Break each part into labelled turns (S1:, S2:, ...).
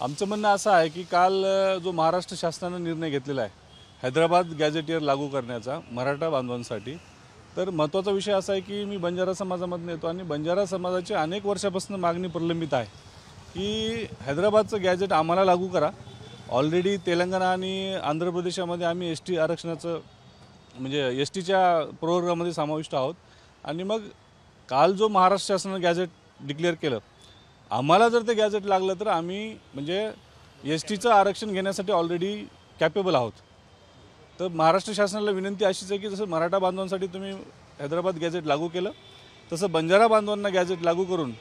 S1: आमचं म्हणणं असं आहे की काल जो महाराष्ट्र शासनानं निर्णय घेतलेला आहे हैदराबाद गॅझेटियर लागू करण्याचा मराठा बांधवांसाठी, तर महत्त्वाचा विषय असा आहे की मी बंजारा समाजामधून येतो आणि बंजारा समाजाची अनेक वर्षापासून मागणी प्रलंबित आहे की हैदराबादचं गॅझेट आम्हाला लागू करा। ऑलरेडी तेलंगणा आणि आंध्र प्रदेशामध्ये आम्ही एसटी आरक्षणाचं म्हणजे एसटीच्या प्रोग्राममध्ये समाविष्ट आहोत आणि मग काल जो महाराष्ट्र शासनानं गॅझेट डिक्लेअर केलं, आम्हाला जर ते गॅझेट लागलं तर आम्ही म्हणजे एसटीचं आरक्षण घेण्यासाठी ऑलरेडी कॅपेबल आहोत। तर महाराष्ट्र शासनाला विनंती अशीच आहे की जसं मराठा बांधवांसाठी तुम्ही हैदराबाद गॅझेट लागू केलं तसं बंजारा बांधवांना गॅझेट लागू करून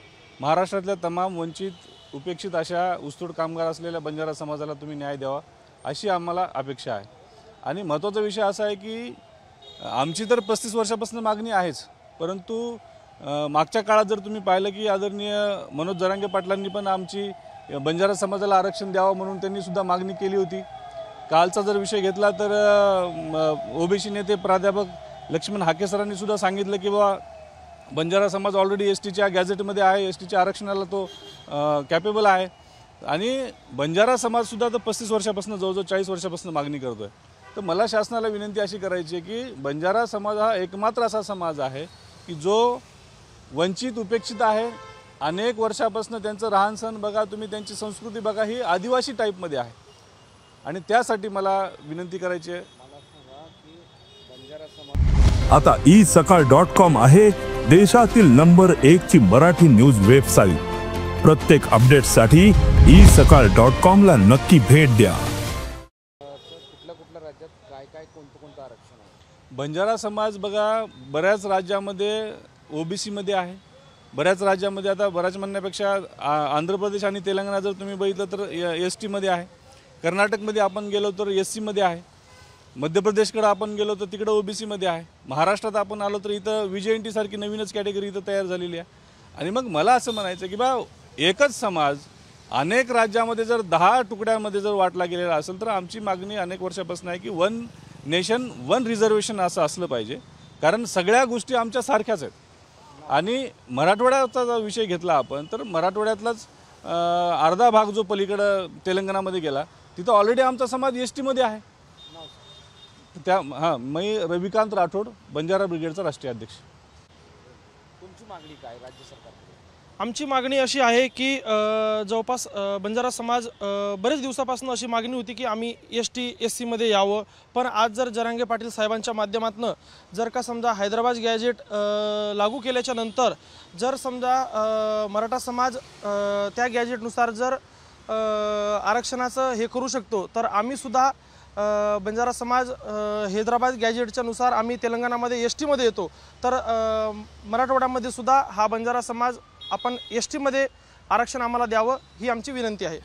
S1: महाराष्ट्रातल्या तमाम वंचित उपेक्षित अशा ऊसतोड कामगार असलेल्या बंजारा समाजाला तुम्ही न्याय द्यावा अशी आम्हाला अपेक्षा आहे। आणि महत्त्वाचा विषय असा आहे की आमची तर 35 वर्षापासून मागणी आहेच, परंतु मागच्या काळात जर तुम्ही पाहिलं की आदरणीय मनोज जरांगे पाटलांनी पण आमची बंजारा समाजाला आरक्षण द्यावं म्हणून त्यांनी सुद्धा मागणी केली होती। कालचा जर विषय घेतला तर ओबीसी नेते प्राध्यापक लक्ष्मण हाके सरांनी सुद्धा सांगितलं की बाबा बंजारा समाज ऑलरेडी एसटीच्या गॅझेटमध्ये आहे, एसटीच्या आरक्षणाला तो कॅपेबल आहे आणि बंजारा समाजसुद्धा तर 35 वर्षापासून जवळजवळ 40 वर्षापासून मागणी करतो आहे। तर मला शासनाला विनंती अशी करायची आहे की बंजारा समाज हा एकमात्र असा समाज आहे की जो वंचित उपेक्षित आहे। अनेक वर्षापासून त्यांचं राहणसण बघा तुम्ही, त्यांची संस्कृती बघा, ही आदिवासी टाईपमध्ये आहे आणि त्यासाठी मला विनंती करायची आहे।
S2: आता isakal.com आहे देशातील नंबर 1 ची मराठी न्यूज वेबसाईट। प्रत्येक अपडेटसाठी isakal.com ला नक्की भेट द्या।
S3: कुठल्या राज्यात काय कोणतं आरक्षण आहे?
S1: बंजारा समाज बघा बऱ्याच राज्यामध्ये ओबीसी मध्ये आहे, बऱ्याच राज्यामध्ये, आता बऱ्याच म्हणण्यापेक्षा आंध्र प्रदेश आणि तेलंगणा जर तुम्ही बघितलं तर एसटी मध्ये आहे, कर्नाटकमध्ये आपण गेलो तर एससी मध्ये आहे, मध्य प्रदेशकडे आपण गेलो तर तिकडे ओबीसी मध्ये आहे, महाराष्ट्रात आपण आलो तर इथं VJNT सारखी नवीनच कॅटेगरी इथं तयार झालेली आहे। आणि मग मला असं म्हणायचं की बा एकच समाज अनेक राज्यामध्ये जर 10 तुकड्यांमध्ये जर वाटला गेलेला असेल तर आमची मागणी अनेक वर्षापासून आहे की 1 नेशन 1 रिझर्वेशन असं असलं पाहिजे, कारण सगळ्या गोष्टी आमच्या सारख्याच आहेत। आणि मराठवाड्याचा जर विषय घेतला आपण तर मराठवाड्यातलाच अर्धा भाग जो पलीकडं तेलंगणामध्ये गेला तिथं ऑलरेडी आमचा समाज एसटीमध्ये आहे। त्या मी रविकांत राठोड, बंजारा ब्रिगेडचा राष्ट्रीय अध्यक्ष।
S3: तुमची मागणी काय राज्य सरकारकडे?
S4: आमची मागणी अशी आहे की जवळपास बंजारा समाज बरेच दिवसापासून अशी मागणी होती की आम्ही ST/SC मध्ये यावं, पण आज जर जरांगे पाटील साहेबांच्या माध्यमातून जर का समजा हैदराबाद गॅझेट लागू केल्याच्या नंतर जर समजा मराठा समाज त्या गॅझेटनुसार जर आरक्षणाचं हे करू शकतो तर आम्ही सुद्धा बंजारा समाज हैदराबाद गॅझेटच्या नुसार आम्ही तेलंगणामध्ये ST मध्ये येतो, तर मराठवाड्यामध्ये सुद्धा हा बंजारा समाज आपण ST मध्ये आरक्षण आम्हाला द्यावं ही आमची विनंती आहे।